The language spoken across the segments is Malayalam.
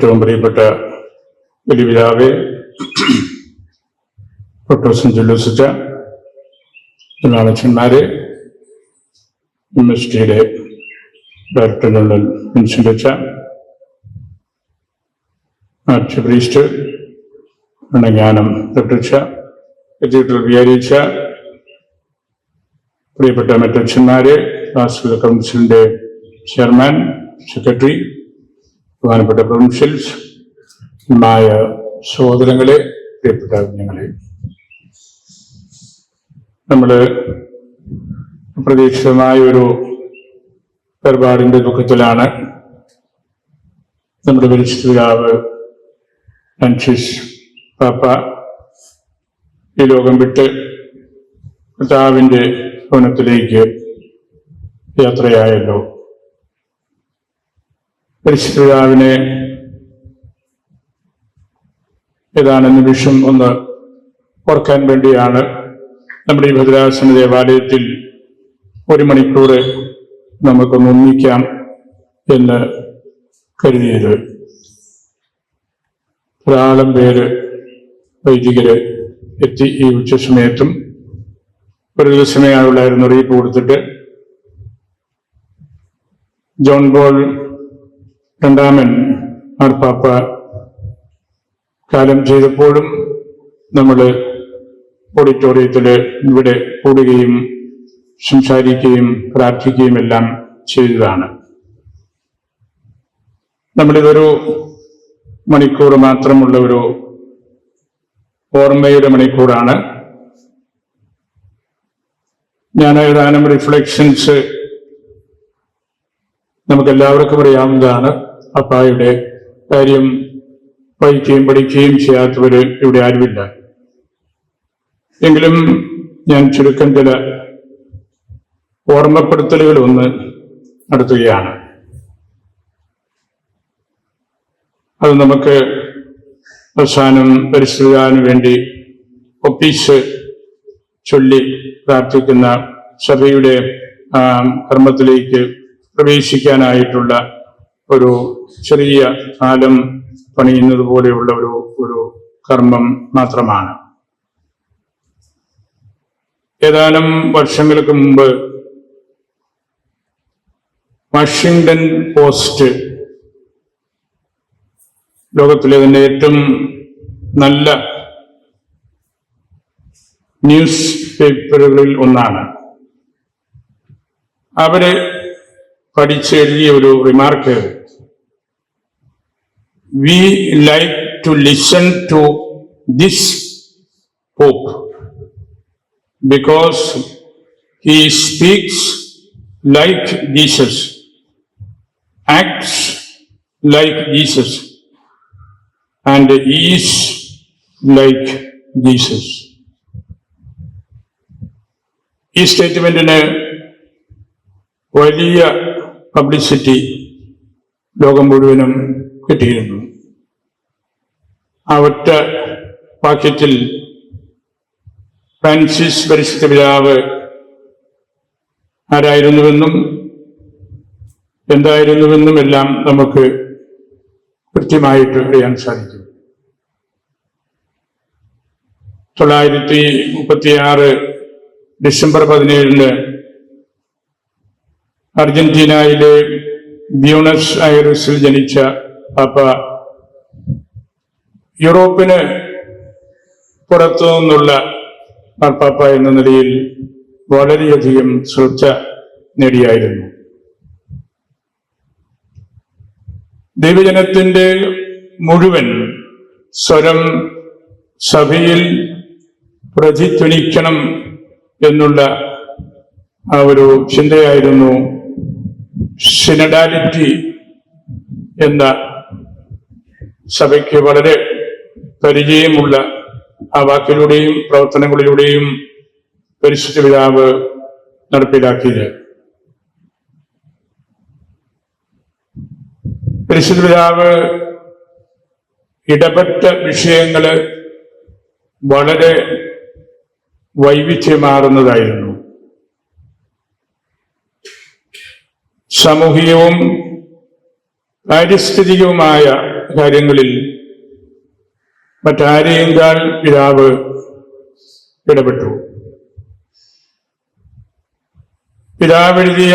ഏറ്റവും പ്രിയപ്പെട്ട വലിയപിതാവേ, പ്രൊട്ടോസൻ ജുലൂസിച്ച അച്ഛന്മാരെ, യൂണിവേഴ്സിറ്റിയുടെ ഡയറക്ടർ ജനറൽ വിൻസെന്റ് അച്ഛ, ആർച്ച് പ്രീസ്റ്റ് ജ്ഞാനം ഡോക്ടർ അച്ഛ, കത്തീഡ്രൽ വികാരിയച്ഛ, പ്രിയപ്പെട്ട മറ്റച്ഛന്മാരെ, വാസ്തുവിക കൗൺസിലിന്റെ ചെയർമാൻ, സെക്രട്ടറി, പ്രധാനപ്പെട്ട പ്രൊവിൻഷ്യൽസ്, സഹോദരങ്ങളെ, പ്രിയപ്പെട്ട കുഞ്ഞുങ്ങളെ, നമ്മള് അപ്രതീക്ഷിതമായ ഒരു വേർപാടിന്റെ ദുഃഖത്തിലാണ്. നമ്മുടെ പരിശുദ്ധ പിതാവ് ഫ്രാൻസിസ് പാപ്പ ഈ ലോകം വിട്ട് കർത്താവിന്റെ ഭവനത്തിലേക്ക് യാത്രയായല്ലോ. പരിശുദ്ധ പിതാവിനെ ഏതാനും നിമിഷം ഒന്ന് ഓർക്കാൻ വേണ്ടിയാണ് നമ്മുടെ ഈ ഭദ്രാസന ദേവാലയത്തിൽ 1 മണിക്കൂർ നമുക്കൊന്ന് ഒന്നിക്കാം എന്ന് കരുതിയത്. ധാരാളം പേര് വൈദികര് എത്തി. ഈ ഉച്ചസമയത്തും ഒരു ദിവസമേ ആയുള്ളായിരുന്നു അറിയിപ്പ് കൊടുത്തിട്ട്. ജോൺ പോൾ രണ്ടാമൻ മാർപ്പാപ്പ കാലം ചെയ്തപ്പോഴും നമ്മൾ ഓഡിറ്റോറിയത്തിൽ ഇവിടെ കൂടുകയും സംസാരിക്കുകയും പ്രാർത്ഥിക്കുകയും എല്ലാം ചെയ്തതാണ്. നമ്മളിതൊരു മണിക്കൂർ മാത്രമുള്ള ഒരു ഓർമ്മയുടെ മണിക്കൂറാണ്. ഞാൻ ഏതാനും റിഫ്ലക്ഷൻസ് നമുക്കെല്ലാവർക്കും അറിയാവുന്നതാണ്. അപ്പായുടെ കാര്യം വായിക്കുകയും പഠിക്കുകയും ചെയ്യാത്തവര് ഇവിടെ ആരുമില്ല. എങ്കിലും ഞാൻ ചുരുക്കം ചില ഓർമ്മപ്പെടുത്തലുകൾ ഒന്ന് നടത്തുകയാണ്. അത് നമുക്ക് അവസാനം പരിസ്ഥിതിന് വേണ്ടി ഒപ്പീസ് ചൊല്ലി പ്രാർത്ഥിക്കുന്ന സഭയുടെ കർമ്മത്തിലേക്ക് പ്രവേശിക്കാനായിട്ടുള്ള ഒരു ചെറിയ കാലം പണിയുന്നത് പോലെയുള്ള ഒരു കർമ്മം മാത്രമാണ്. ഏതാനും വർഷങ്ങൾക്ക് മുമ്പ് വാഷിംഗ്ടൺ പോസ്റ്റ്, ലോകത്തിലെ തന്നെ ഏറ്റവും നല്ല ന്യൂസ് പേപ്പറുകളിൽ ഒന്നാണ്, അവര് പഠിച്ചെഴുതിയ ഒരു remark, "We like to listen to this Pope because he speaks like Jesus, acts like Jesus, and is like Jesus." ഈ സ്റ്റേറ്റ്മെന്റിന് വലിയ പബ്ലിസിറ്റി ലോകം മുഴുവനും കിട്ടിയിരുന്നു. ആ ഒറ്റ വാക്യത്തിൽ ഫ്രാൻസിസ് പരിശുദ്ധ പിതാവ് ആരായിരുന്നുവെന്നും എന്തായിരുന്നുവെന്നും എല്ലാം നമുക്ക് കൃത്യമായിട്ട് അറിയാൻ സാധിക്കും. 1936 ഡിസംബർ 17 അർജന്റീനയിലെ ബ്യൂണസ് ഐറിസിൽ ജനിച്ച പാപ്പ യൂറോപ്പിന് പുറത്തു നിന്നുള്ള മാർപ്പാപ്പ എന്ന നിലയിൽ വളരെയധികം ശ്രദ്ധ നേടിയായിരുന്നു. ദൈവജനത്തിന്റെ മുഴുവൻ സ്വരം സഭയിൽ പ്രതിധ്വനിക്കണം എന്നുള്ള ആ ഒരു ചിന്തയായിരുന്നു സിനഡാലിറ്റി എന്ന സഭയ്ക്ക് വളരെ പരിചയമുള്ള ആ വാക്കിലൂടെയും പ്രവർത്തനങ്ങളിലൂടെയും പരിശുദ്ധ പിതാവ് നടപ്പിലാക്കിയത്. പരിശുദ്ധ പിതാവ് ഇടപെട്ട വിഷയങ്ങള് വളരെ വൈവിധ്യമാർന്നതായിരുന്നു. സാമൂഹികവും പാരിസ്ഥിതികവുമായ കാര്യങ്ങളിൽ മറ്റാരെയെങ്കാൾ പിതാവ് ഇടപെട്ടു. പിതാവ് എഴുതിയ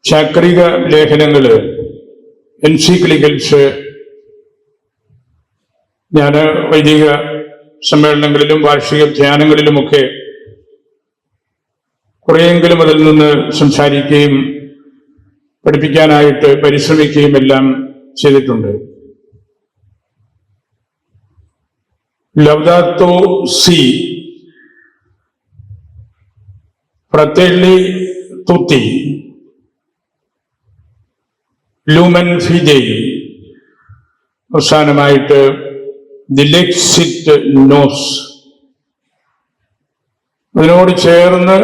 ചാക്രിക ലേഖനങ്ങള്, എൻസിക്ലിക്കൽസ്, ഞാൻ വൈദിക സമ്മേളനങ്ങളിലും വാർഷിക ധ്യാനങ്ങളിലുമൊക്കെ കുറെയെങ്കിലും അതിൽ നിന്ന് സംസാരിക്കുകയും പഠിപ്പിക്കാനായിട്ട് പരിശ്രമിക്കുകയും എല്ലാം ചെയ്തിട്ടുണ്ട്. ലൗദാത്തോ സി, ഫ്രatelli tutti, ലൂമൻ ഫിദെയ്, അവസാനമായിട്ട് ദിലെക്സിറ്റ് നോസ്. അതിനോട് ചേർന്ന്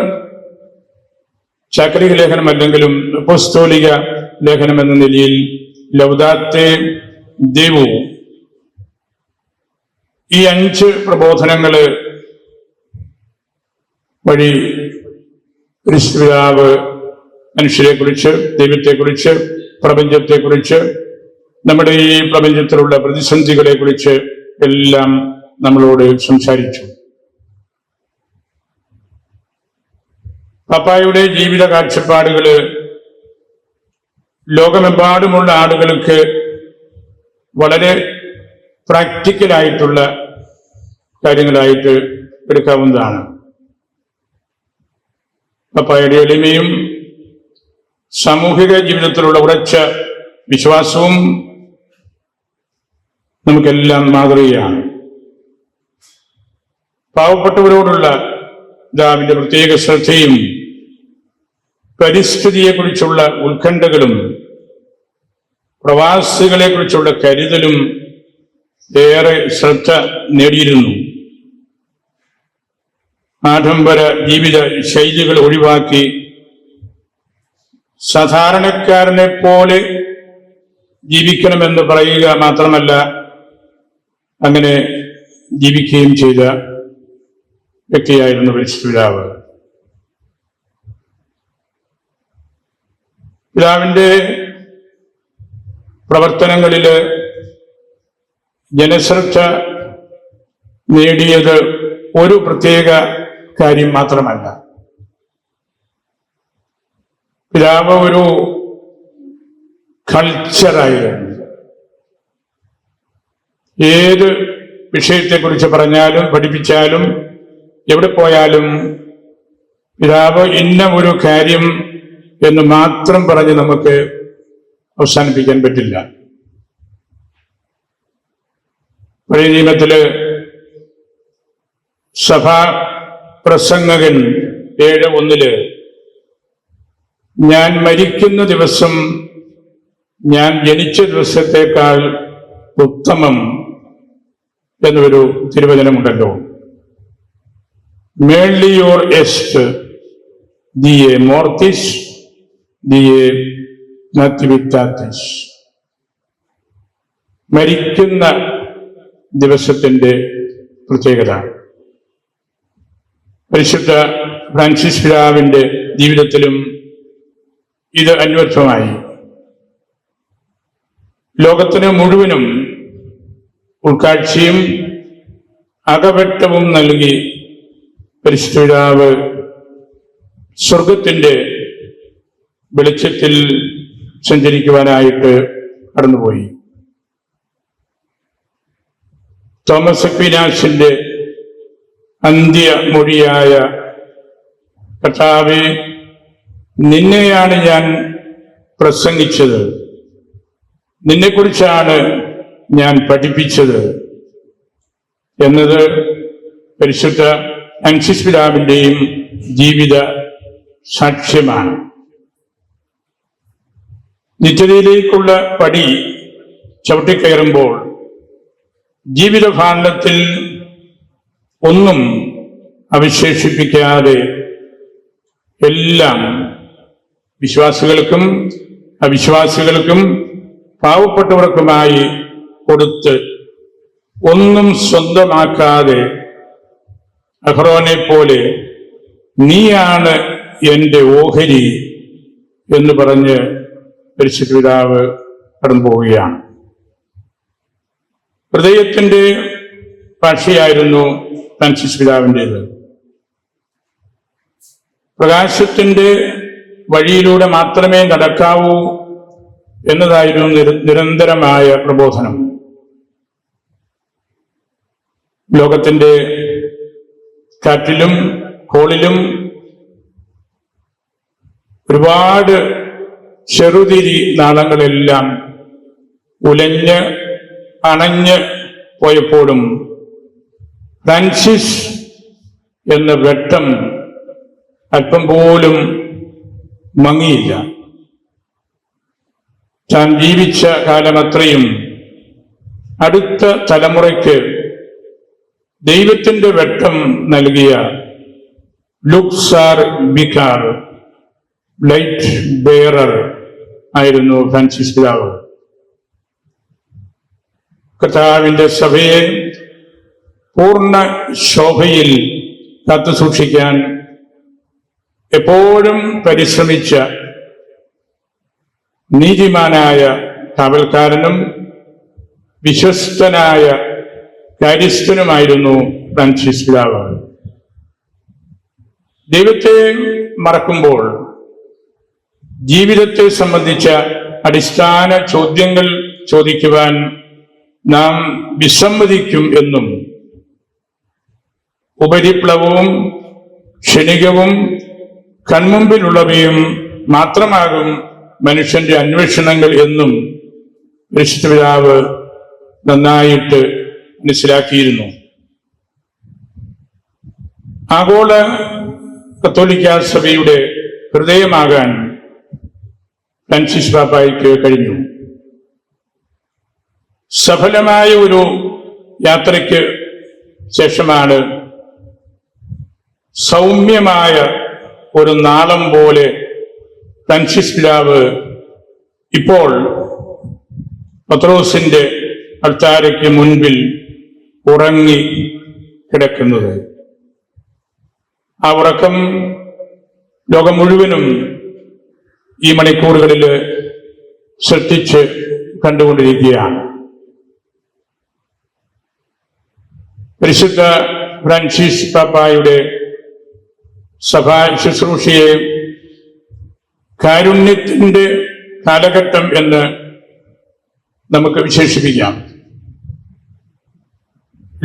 ചാക്രിക ലേഖനം അല്ലെങ്കിലും അപ്പോസ്തോലിക ലേഖനം എന്ന നിലയിൽ ലൗദാത്തെ ദേവോ, ഈ 5 പ്രബോധനങ്ങള് വഴി ക്രിസ്തുപിതാവ് മനുഷ്യരെക്കുറിച്ച്, ദൈവത്തെക്കുറിച്ച്, പ്രപഞ്ചത്തെക്കുറിച്ച്, നമ്മുടെ ഈ പ്രപഞ്ചത്തിലുള്ള പ്രതിസന്ധികളെക്കുറിച്ച് എല്ലാം നമ്മളോട് സംസാരിച്ചു. പപ്പായുടെ ജീവിത കാഴ്ചപ്പാടുകള് ലോകമെമ്പാടുമുള്ള ആളുകൾക്ക് വളരെ പ്രാക്ടിക്കലായിട്ടുള്ള കാര്യങ്ങളായിട്ട് എടുക്കാവുന്നതാണ്. പപ്പായുടെ എളിമയും സാമൂഹിക ജീവിതത്തിലുള്ള ഉറച്ച വിശ്വാസവും നമുക്കെല്ലാം മാതൃകയാണ്. പാവപ്പെട്ടവരോടുള്ള പിതാവിന്റെ പ്രത്യേക ശ്രദ്ധയും പരിസ്ഥിതിയെക്കുറിച്ചുള്ള ഉത്കണ്ഠകളും പ്രവാസികളെക്കുറിച്ചുള്ള കരുതലും ഏറെ ശ്രദ്ധ നേടിയിരുന്നു. ആഡംബര ജീവിത ശൈലികൾ ഒഴിവാക്കി സാധാരണക്കാരനെ പോലെ ജീവിക്കണമെന്ന് പറയുക മാത്രമല്ല, അങ്ങനെ ജീവിക്കുകയും ചെയ്ത വ്യക്തിയായിരുന്നു പരിശുദ്ധപിതാവ്. പിതാവിന്റെ പ്രവർത്തനങ്ങളില് ജനശ്രദ്ധ നേടിയത് ഒരു പ്രത്യേക കാര്യം മാത്രമല്ല. പിതാവ് ഒരു കൾച്ചറായിരുന്നു. ഏത് വിഷയത്തെക്കുറിച്ച് പറഞ്ഞാലും പഠിപ്പിച്ചാലും എവിടെ പോയാലും പിതാവ് ഇന്ന ഒരു കാര്യം എന്ന് മാത്രം പറഞ്ഞ് നമുക്ക് അവസാനിപ്പിക്കാൻ പറ്റില്ല. പഴയ നിയമത്തില് സഭാ പ്രസംഗകൻ 7:1 ഞാൻ മരിക്കുന്ന ദിവസം ഞാൻ ജനിച്ച ദിവസത്തേക്കാൾ ഉത്തമം എന്നൊരു തിരുവചനമുണ്ടല്ലോ. മേളിയോർ എസ്റ്റ് ദിയെ മോർത്തിസ് ദിയെ നത്തിവിത്താത്തിസ്. മരിക്കുന്ന ദിവസത്തിന്റെ പ്രത്യേകത പരിശുദ്ധ ഫ്രാൻസിസ് പിതാവിന്റെ ജീവിതത്തിലും ഇത് അന്വർത്ഥമായി. ലോകത്തിന് മുഴുവനും ഉൾക്കാഴ്ചയും അകവെട്ടവും നൽകി പരിശുദ്ധ പിതാവ് സ്വർഗത്തിന്റെ വെളിച്ചത്തിൽ സഞ്ചരിക്കുവാനായിട്ട് കടന്നുപോയി. തോമസ് അക്വീനാസിന്റെ അന്ത്യമൊഴിയായ കർത്താവേ, നിന്നെയാണ് ഞാൻ പ്രസംഗിച്ചത്, നിന്നെക്കുറിച്ചാണ് ഞാൻ പഠിപ്പിച്ചത് എന്നത് പരിശുദ്ധ ഫ്രാൻസിസ് പിതാവിന്റെയും ജീവിത സാക്ഷ്യമാണ്. നിത്യതയിലേക്കുള്ള പടി ചവിട്ടിക്കയറുമ്പോൾ ജീവിതഭാണ്ഡത്തിൽ ഒന്നും അവശേഷിപ്പിക്കാതെ എല്ലാം വിശ്വാസികൾക്കും അവിശ്വാസികൾക്കും പാവപ്പെട്ടവർക്കുമായി കൊടുത്ത് ഒന്നും സ്വന്തമാക്കാതെ അഹ്റോനെ പോലെ നീയാണ് എന്റെ ഓഹരി എന്ന് പറഞ്ഞ് പരിശുദ്ധ പിതാവ് കടന്നു പോവുകയാണ്. ഹൃദയത്തിന്റെ ഭാഷയായിരുന്നു ഫ്രാൻസിസ് പിതാവിൻ്റേത്. പ്രകാശത്തിന്റെ വഴിയിലൂടെ മാത്രമേ നടക്കാവൂ എന്നതായിരുന്നു നിരന്തരമായ പ്രബോധനം. ലോകത്തിന്റെ കാറ്റിലും കോളിലും ഒരുപാട് ചെറുതിരി നാളങ്ങളെല്ലാം ഉലഞ്ഞ് അണഞ്ഞ് പോയപ്പോഴും ഫ്രാൻസിസ് എന്ന വെട്ടം അല്പം പോലും മങ്ങിയില്ല. താൻ ജീവിച്ച കാലമത്രയും അടുത്ത തലമുറയ്ക്ക് ദൈവത്തിന്റെ വെട്ടം നൽകിയ ലുക്സാർ വികാർ, ലൈറ്റ് ബെയറർ ആയിരുന്നു ഫ്രാൻസിസ് പിതാവ്. കർത്താവിന്റെ സഭയെ പൂർണ്ണ ശോഭയിൽ കാത്തുസൂക്ഷിക്കാൻ എപ്പോഴും പരിശ്രമിച്ച നീതിമാനായ കാവൽക്കാരനും വിശ്വസ്തനായ കാര്യസ്ഥനുമായിരുന്നു ഫ്രാൻസിസ് പിതാവ്. ദൈവത്തെ മറക്കുമ്പോൾ ജീവിതത്തെ സംബന്ധിച്ച അടിസ്ഥാന ചോദ്യങ്ങൾ ചോദിക്കുവാൻ നാം വിസമ്മതിക്കും എന്നും ഉപരിപ്ലവവും ക്ഷണികവും കൺമുമ്പിലുള്ളവയും മാത്രമാകും മനുഷ്യന്റെ അന്വേഷണങ്ങൾ എന്നും പരിശുദ്ധ പിതാവ് നന്നായിട്ട് മനസ്സിലാക്കിയിരുന്നു. ആഗോള കത്തോലിക്ക സഭയുടെ ഹൃദയമാകാൻ ഫ്രാൻസിസ് പാപ്പായ്ക്ക് കഴിഞ്ഞു. സഫലമായ ഒരു യാത്രയ്ക്ക് ശേഷമാണ് സൗമ്യമായ ഒരു നാളം പോലെ ഫ്രാൻസിസ് പിതാവ് ഇപ്പോൾ പത്രോസിന്റെ അൾത്താരയ്ക്ക് മുൻപിൽ ഉറങ്ങി കിടക്കുന്നത്. ആ ഉറക്കം ലോകം മുഴുവനും ഈ മണിക്കൂറുകളിൽ ശ്രദ്ധിച്ച് കണ്ടുകൊണ്ടിരിക്കുകയാണ്. പരിശുദ്ധ ഫ്രാൻസിസ് പാപ്പായുടെ സഭാ ശുശ്രൂഷയെ കാരുണ്യത്തിന്റെ കാലഘട്ടം എന്ന് നമുക്ക് വിശേഷിപ്പിക്കാം.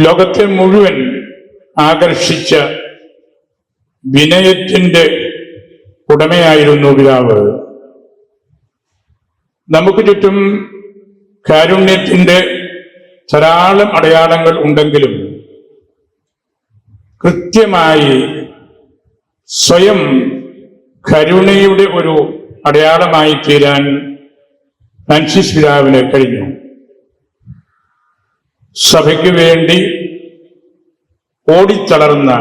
ലോകത്തെ മുഴുവൻ ആകർഷിച്ച വിനയത്തിന്റെ ഉടമയായിരുന്നു പിതാവ്. നമുക്ക് ചുറ്റും കാരുണ്യത്തിന്റെ ധാരാളം അടയാളങ്ങൾ ഉണ്ടെങ്കിലും കൃത്യമായി സ്വയം കരുണയുടെ ഒരു അടയാളമായി തീരാൻ ഫ്രാൻസിസ് പിതാവിന് കഴിഞ്ഞു. സഭയ്ക്ക് വേണ്ടി ഓടിത്തളർന്ന,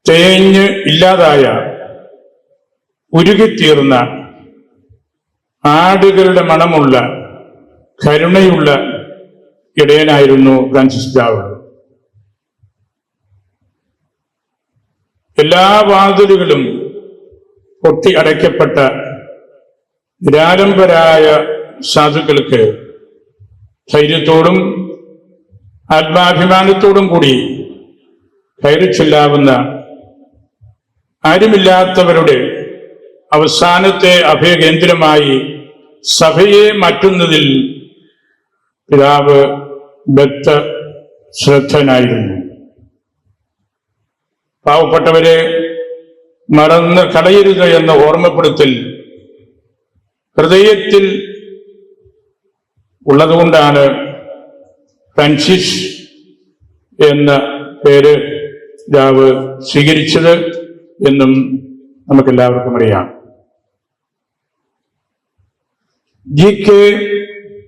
തേഞ്ഞ് ഇല്ലാതായ, ഉരുകിത്തീർന്ന, ആടുകളുടെ മണമുള്ള, കരുണയുള്ള ഇടയനായിരുന്നു ഫ്രാൻസിസ് പിതാവ്. എല്ലാ വാതിലുകളും പൊട്ടി അടയ്ക്കപ്പെട്ട നിരാലംബരായ സാധുക്കൾക്ക് ധൈര്യത്തോടും ആത്മാഭിമാനത്തോടും കൂടി കയറി ചെല്ലാവുന്ന, ആരുമില്ലാത്തവരുടെ അവസാനത്തെ അഭയകേന്ദ്രമായി സഭയെ മാറ്റുന്നതിൽ പിതാവ് ബദ്ധ ശ്രദ്ധനായിരുന്നു. പാവപ്പെട്ടവരെ മറന്ന് കളയരുത് എന്ന ഓർമ്മപ്പെടുത്തൽ ഹൃദയത്തിൽ ഉള്ളതുകൊണ്ടാണ് ഫ്രാൻസിസ് എന്ന പേര് പിതാവ് സ്വീകരിച്ചത് എന്നും നമുക്കെല്ലാവർക്കും അറിയാം. G.K.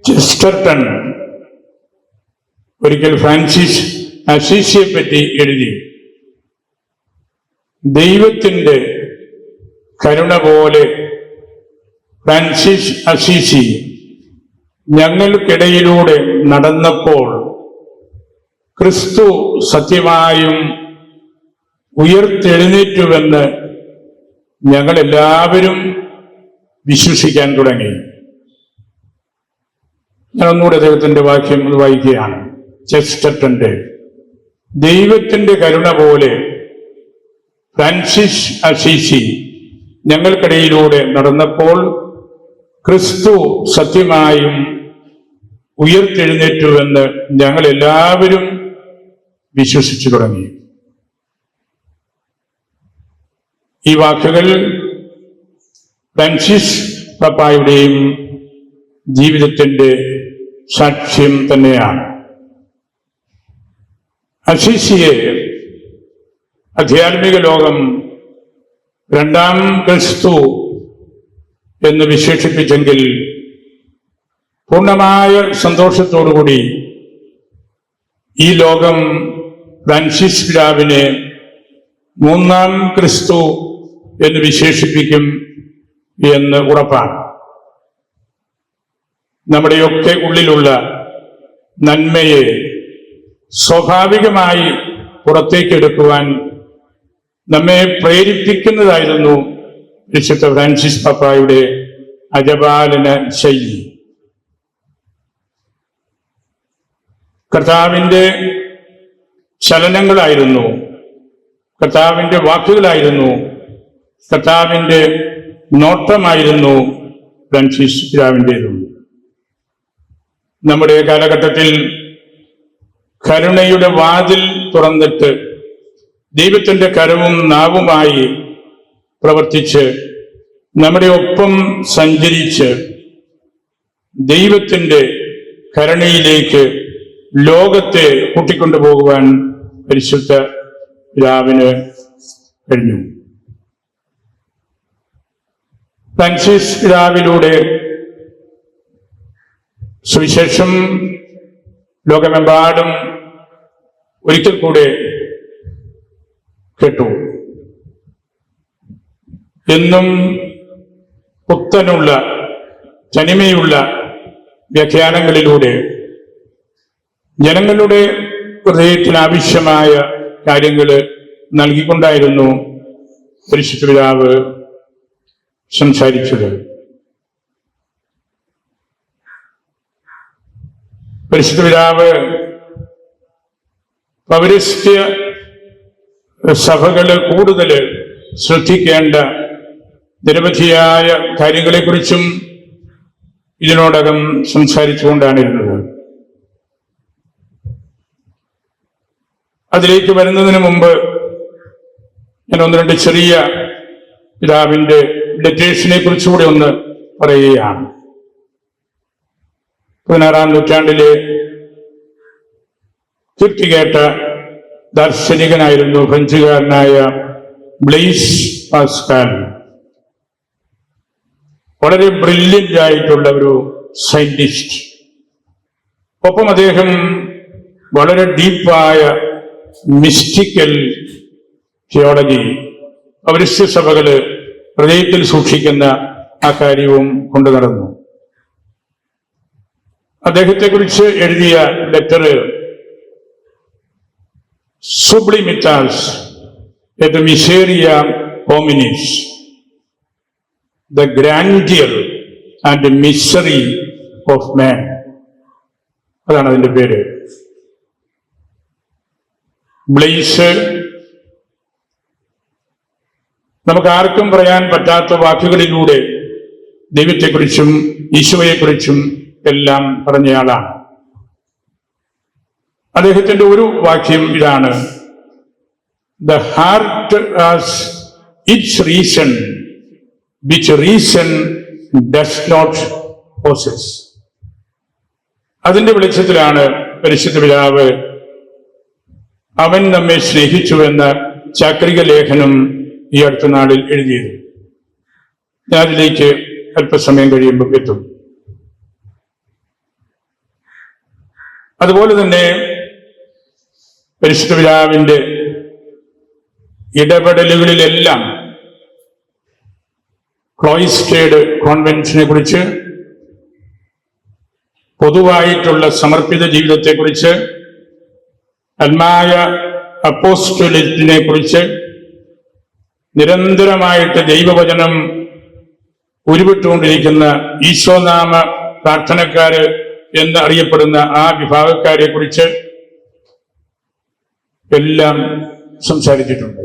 ചെസ്റ്റർട്ടൺ ഒരിക്കൽ ഫ്രാൻസിസ് അസീസിയെ പറ്റി എഴുതി, ദൈവത്തിന്റെ കരുണ പോലെ ഫ്രാൻസിസ് അസീസി ഞങ്ങൾക്കിടയിലൂടെ നടന്നപ്പോൾ ക്രിസ്തു സത്യമായും ഉയർത്തെഴുന്നേറ്റുവെന്ന് ഞങ്ങളെല്ലാവരും വിശ്വസിക്കാൻ തുടങ്ങി. ഞാൻ ഒന്നുകൂടെ അദ്ദേഹത്തിന്റെ വാക്യം ഒന്ന് വായിക്കുകയാണ്. ചെസ്റ്റർട്ടന്റെ ദൈവത്തിന്റെ കരുണ പോലെ ഫ്രാൻസിസ് അസീസി ഞങ്ങൾക്കിടയിലൂടെ നടന്നപ്പോൾ ക്രിസ്തു സത്യമായും ഉയർത്തെഴുന്നേറ്റുവെന്ന് ഞങ്ങൾ എല്ലാവരും വിശ്വസിച്ചു തുടങ്ങി. ഈ വാക്കുകൾ ഫ്രാൻസിസ് പാപ്പായുടെയും ജീവിതത്തിന്റെ സാക്ഷ്യം തന്നെയാണ്. അസീസിയെ ആധ്യാത്മിക ലോകം രണ്ടാം ക്രിസ്തു എന്ന് വിശേഷിപ്പിച്ചെങ്കിൽ പൂർണ്ണമായ സന്തോഷത്തോടുകൂടി ഈ ലോകം ഫ്രാൻസിസ് പിതാവിനെ മൂന്നാം ക്രിസ്തു എന്ന് വിശേഷിപ്പിക്കും എന്ന് ഉറപ്പാണ്. നമ്മുടെയൊക്കെ ഉള്ളിലുള്ള നന്മയെ സ്വാഭാവികമായി പുറത്തേക്കെടുക്കുവാൻ നമ്മെ പ്രേരിപ്പിക്കുന്നതായിരുന്നു വിശുദ്ധ ഫ്രാൻസിസ് പാപ്പായുടെ അജപാലന ശൈലി. കർത്താവിന്റെ ചലനങ്ങളായിരുന്നു, കർത്താവിന്റെ വാക്കുകളായിരുന്നു, കർത്താവിന്റെ നോട്ടമായിരുന്നു ഫ്രാൻസിസ് പിതാവിൻ്റെതും. നമ്മുടെ കാലഘട്ടത്തിൽ കരുണയുടെ വാതിൽ തുറന്നിട്ട് ദൈവത്തിന്റെ കരവും നാവുമായി പ്രവർത്തിച്ച് നമ്മുടെ ഒപ്പം സഞ്ചരിച്ച് ദൈവത്തിന്റെ കരുണയിലേക്ക് ലോകത്തെ കൂട്ടിക്കൊണ്ടുപോകുവാൻ പരിശുദ്ധ പിതാവിന് കഴിഞ്ഞു. ഫ്രാൻസിസ് പിതാവിലൂടെ സുവിശേഷം ലോകമെമ്പാടും ഒരിക്കൽ കൂടെ കേട്ടു. എന്നും പുത്തനുള്ള തനിമയുള്ള വ്യാഖ്യാനങ്ങളിലൂടെ ജനങ്ങളുടെ ഹൃദയത്തിന് ആവശ്യമായ കാര്യങ്ങൾ നൽകിക്കൊണ്ടായിരുന്നു പരിശുദ്ധ പിതാവ് സംസാരിച്ചത്. പരിശുദ്ധ പിതാവ് പൗരസ്ത്യ സഭകള് കൂടുതൽ ശ്രദ്ധിക്കേണ്ട നിരവധിയായ കാര്യങ്ങളെക്കുറിച്ചും ഇതിനോടകം സംസാരിച്ചുകൊണ്ടാണിരുന്നത്. അതിലേക്ക് വരുന്നതിന് മുമ്പ് ഞാൻ ഒന്ന് രണ്ട് ചെറിയ പിതാവിന്റെ ഡെറ്റേഷനെ കുറിച്ചുകൂടെ ഒന്ന് പറയുകയാണ്. 16-ാം നൂറ്റാണ്ടിലെ കീർത്തികേട്ട ദാർശനികനായിരുന്നു ഫ്രഞ്ചുകാരനായ ബ്ലെയ്സ് പാസ്കാൽ. വളരെ ബ്രില്യൻ്റ് ആയിട്ടുള്ള ഒരു സയന്റിസ്റ്റ്. ഒപ്പം അദ്ദേഹം വളരെ ഡീപ്പായ മിസ്റ്റിക്കൽ തിയോളജി, പൗരസ്ത്യ സഭകള് ഹൃദയത്തിൽ സൂക്ഷിക്കുന്ന ആ കാര്യവും കൊണ്ടു നടന്നു. അദ്ദേഹത്തെക്കുറിച്ച് എഴുതിയ letter സുബ്ലിമിറ്റാസ് et miseria hominis, the grandeur and misery of man. അതാണ് അതിന്റെ പേര്. ബ്ലെയ്സ് നമുക്ക് ആർക്കും പറയാൻ പറ്റാത്ത വാക്കുകളിലൂടെ ദൈവത്തെക്കുറിച്ചും ഈശോയെക്കുറിച്ചും എല്ലാം പറഞ്ഞയാളാണ്. അദ്ദേഹത്തിന്റെ ഒരു വാക്യം ഇതാണ്: The heart has its reason, which reason does not possess. അതിന്റെ വെളിച്ചത്തിലാണ് പരിശുദ്ധ പിതാവ് അവൻ നമ്മെ സ്നേഹിച്ചുവെന്ന ചാക്രിക ലേഖനം ഈ അടുത്ത നാളിൽ എഴുതിയത്. ഞാൻ അതിലേക്ക് അല്പസമയം കഴിയുമ്പോൾ എത്തും. അതുപോലെ തന്നെ പരിശുദ്ധ പിതാവിന്റെ ഇടപെടലുകളിലെല്ലാം ക്ലോയിസ്റ്റേഡ് കോൺവെന്റിനെ കുറിച്ച്, പൊതുവായിട്ടുള്ള സമർപ്പിത ജീവിതത്തെക്കുറിച്ച്, ആത്മായ അപ്പോസ്റ്റലേറ്റിനെ കുറിച്ച്, നിരന്തരമായിട്ട് ദൈവവചനം ഉരുവിട്ടുകൊണ്ടിരിക്കുന്ന ഈശോനാമ പ്രാർത്ഥനക്കാര് എന്ന് അറിയപ്പെടുന്ന ആ വിഭാഗക്കാരെ കുറിച്ച് എല്ലാം സംസാരിച്ചിട്ടുണ്ട്.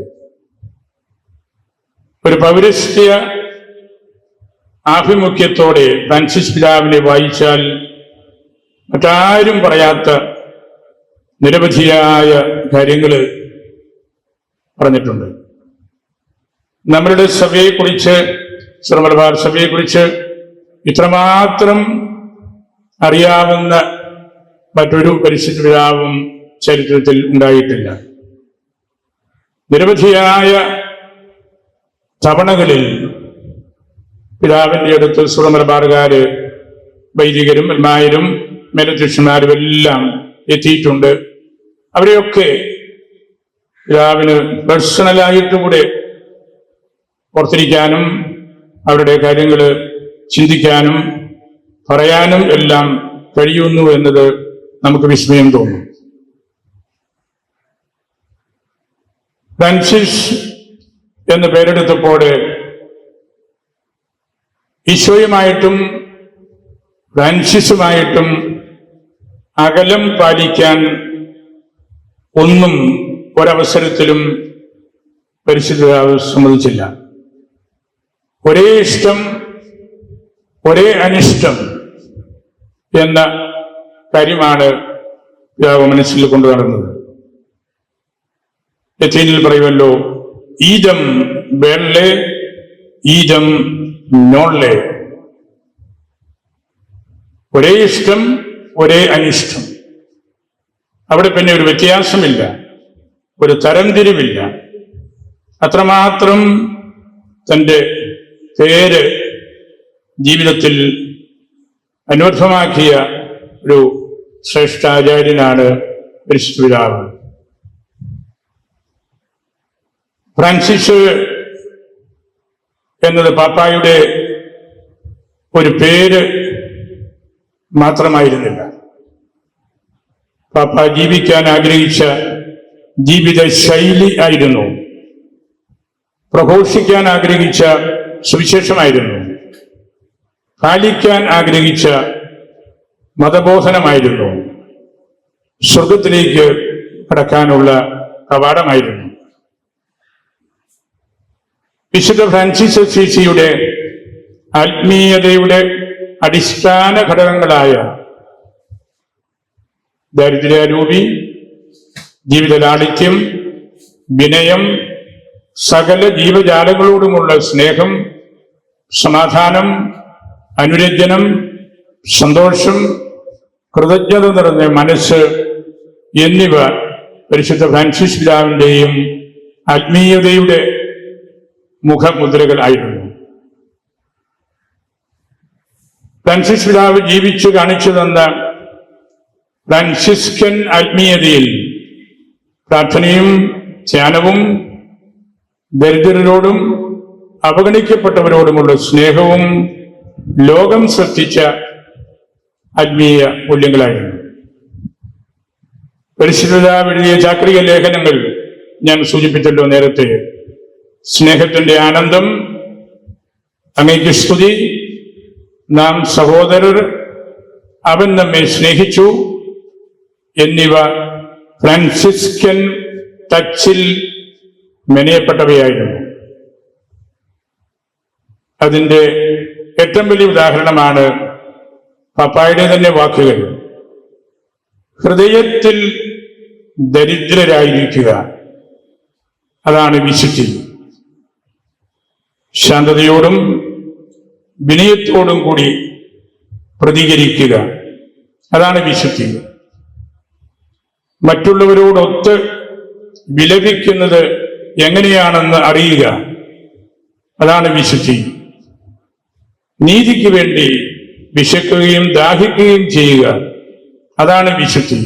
ഒരു പൗരസ്ത്യ ആഭിമുഖ്യത്തോടെ ഫ്രാൻസിസ് പിതാവിനെ വായിച്ചാൽ മറ്റാരും പറയാത്ത നിരവധിയായ കാര്യങ്ങൾ പറഞ്ഞിട്ടുണ്ട്. നമ്മളുടെ സഭയെക്കുറിച്ച്, സർവമലബാർ സഭയെക്കുറിച്ച് ഇത്രമാത്രം അറിയാവുന്ന മറ്റൊരു പരിശുദ്ധ പിതാവും ചരിത്രത്തിൽ ഉണ്ടായിട്ടില്ല. നിരവധിയായ തവണകളിൽ പിതാവിന്റെ അടുത്ത് സുറമലബാറുകാര്, വൈദികരും എൽമായരും മേലധ്യക്ഷന്മാരും എല്ലാം എത്തിയിട്ടുണ്ട്. അവരെയൊക്കെ പിതാവിന് പേഴ്സണലായിട്ട് കൂടെ ഓർത്തിരിക്കാനും അവരുടെ കാര്യങ്ങൾ ചിന്തിക്കാനും പറയാനും എല്ലാം കഴിയുന്നു എന്നത് നമുക്ക് വിസ്മയം തോന്നും. ഫ്രാൻസിസ് എന്ന് പേരെടുത്തപ്പോൾ ഈശോയുമായിട്ടും ഫ്രാൻസിസുമായിട്ടും അകലം പാലിക്കാൻ ഒന്നും ഒരവസരത്തിലും പരിശുദ്ധ സമ്മതിച്ചില്ല. ഒരേ ഇഷ്ടം, ഒരേ അനിഷ്ടം എന്ന കാര്യമാണ് പിതാവ് മനസ്സിൽ കൊണ്ടു നടന്നത്. ലത്തീനിൽ പറയുമല്ലോ, ഈജം ബേൺലെ ഈജം നോൺലെ. ഒരേ ഇഷ്ടം, ഒരേ അനിഷ്ടം. അവിടെ പിന്നെ ഒരു വ്യത്യാസമില്ല, ഒരു തരംതിരിവില്ല. അത്രമാത്രം തൻ്റെ പേര് ജീവിതത്തിൽ അന്വർത്ഥമാക്കിയ ഒരു ശ്രേഷ്ഠാചാര്യനാണ് പരിശുദ്ധ പിതാവ്. ഫ്രാൻസിസ് എന്നത് പാപ്പായുടെ ഒരു പേര് മാത്രമായിരുന്നില്ല. പാപ്പ ജീവിക്കാൻ ആഗ്രഹിച്ച ജീവിത ശൈലി ആയിരുന്നു, പ്രഘോഷിക്കാൻ ആഗ്രഹിച്ച സുവിശേഷമായിരുന്നു, പാലിക്കാൻ ആഗ്രഹിച്ച മതബോധനമായിരുന്നു, സ്വർഗത്തിലേക്ക് കടക്കാനുള്ള കവാടമായിരുന്നു. വിശുദ്ധ ഫ്രാൻസിസ് അസീസിയുടെ ആത്മീയതയുടെ അടിസ്ഥാന ഘടകങ്ങളായ ദാരിദ്ര്യാരൂപി, ജീവിത ലാളിത്യം, വിനയം, സകല ജീവജാലങ്ങളോടുമുള്ള സ്നേഹം, സമാധാനം, അനുരഞ്ജനം, സന്തോഷം, കൃതജ്ഞത നിറഞ്ഞ മനസ്സ് എന്നിവ പരിശുദ്ധ ഫ്രാൻസിസ് പിതാവിന്റെയും ആത്മീയതയുടെ മുഖമുദ്രകൾ ആയിരുന്നു. ഫ്രാൻസിസ് പിതാവ് ജീവിച്ചു കാണിച്ചു തന്ന ഫ്രാൻസിസ്കൻ ആത്മീയതയിൽ പ്രാർത്ഥനയും ധ്യാനവും ദരിദ്രരോടും അവഗണിക്കപ്പെട്ടവരോടുമുള്ള സ്നേഹവും ലോകം ശ്രദ്ധിച്ച ആത്മീയ മൂല്യങ്ങളായിരുന്നു. പരിശുദ്ധ പിതാവ് എഴുതിയ ചാക്രിക ലേഖനങ്ങൾ ഞാൻ സൂചിപ്പിച്ചല്ലോ നേരത്തെ. സ്നേഹത്തിന്റെ ആനന്ദം, അങ്ങേക്ക് സ്തുതി, നാം സഹോദരർ, അവൻ നമ്മെ സ്നേഹിച്ചു എന്നിവ ഫ്രാൻസിസ്കൻ ടച്ചിൽ മെനയപ്പെട്ടവയായിരുന്നു. അതിന്റെ ഏറ്റവും വലിയ ഉദാഹരണമാണ് പാപ്പായുടെ തന്നെ വാക്കുകൾ. ഹൃദയത്തിൽ ദരിദ്രരായിരിക്കുക, അതാണ് വിശുദ്ധി. ശാന്തതയോടും വിനയത്തോടും കൂടി പ്രതികരിക്കുക, അതാണ് വിശുദ്ധി. മറ്റുള്ളവരോടൊത്ത് വിലപിക്കുന്നത് എങ്ങനെയാണെന്ന് അറിയുക, അതാണ് വിശുദ്ധി. നീതിക്ക് വേണ്ടി വിശക്കുകയും ദാഹിക്കുകയും ചെയ്യുക, അതാണ് വിശുദ്ധി.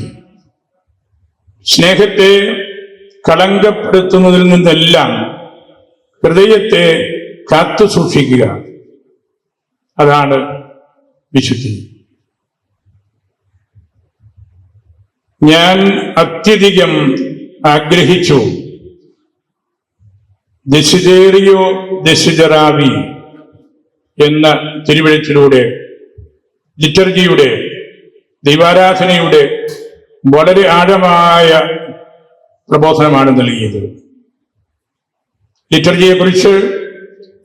സ്നേഹത്തെ കളങ്കപ്പെടുത്തുന്നതിൽ നിന്നെല്ലാം ഹൃദയത്തെ കാത്തു സൂക്ഷിക്കുക, അതാണ് വിശുദ്ധി. ഞാൻ അത്യധികം ആഗ്രഹിച്ചു, ദെസിദേറിയോ ദൈവാരാധനയുടെ വളരെ ആഴമായ പ്രബോധനമാണ് നൽകിയത്. ലിറ്റർജിയെക്കുറിച്ച്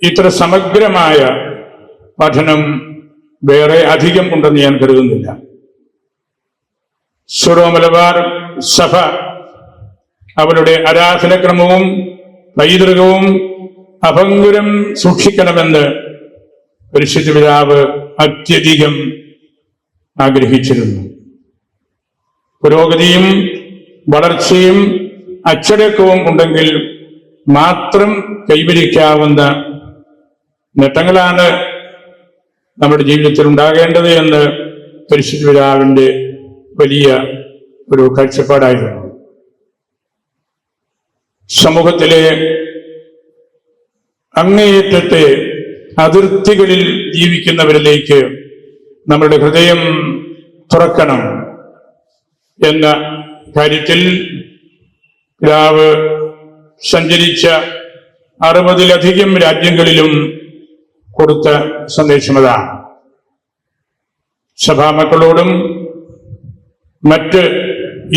ഇത്ര സമഗ്രമായ പഠനം വേറെ അധികം ഉണ്ടെന്ന് ഞാൻ കരുതുന്നില്ല. സീറോ മലബാർ സഭ അവരുടെ ആരാധനക്രമവും പൈതൃകവും അഭംഗുരം സൂക്ഷിക്കണമെന്ന് പരിശുദ്ധ പിതാവ് അത്യധികം ആഗ്രഹിച്ചിരുന്നു. പുരോഗതിയും വളർച്ചയും അച്ചടക്കവും ഉണ്ടെങ്കിൽ മാത്രം കൈവരിക്കാവുന്ന നേട്ടങ്ങളാണ് നമ്മുടെ ജീവിതത്തിൽ ഉണ്ടാകേണ്ടത് എന്ന് പരിശുദ്ധ പിതാവിന്റെ വലിയ ഒരു കാഴ്ചപ്പാടായിരുന്നു. സമൂഹത്തിലെ അങ്ങേയറ്റത്തെ അതിർത്തികളിൽ ജീവിക്കുന്നവരിലേക്ക് നമ്മുടെ ഹൃദയം തുറക്കണം എന്ന കാര്യത്തിൽ പിതാവ് സഞ്ചരിച്ച 60-ലധികം രാജ്യങ്ങളിലും കൊടുത്ത സന്ദേശമതാണ്. സഭാമക്കളോടും മറ്റ്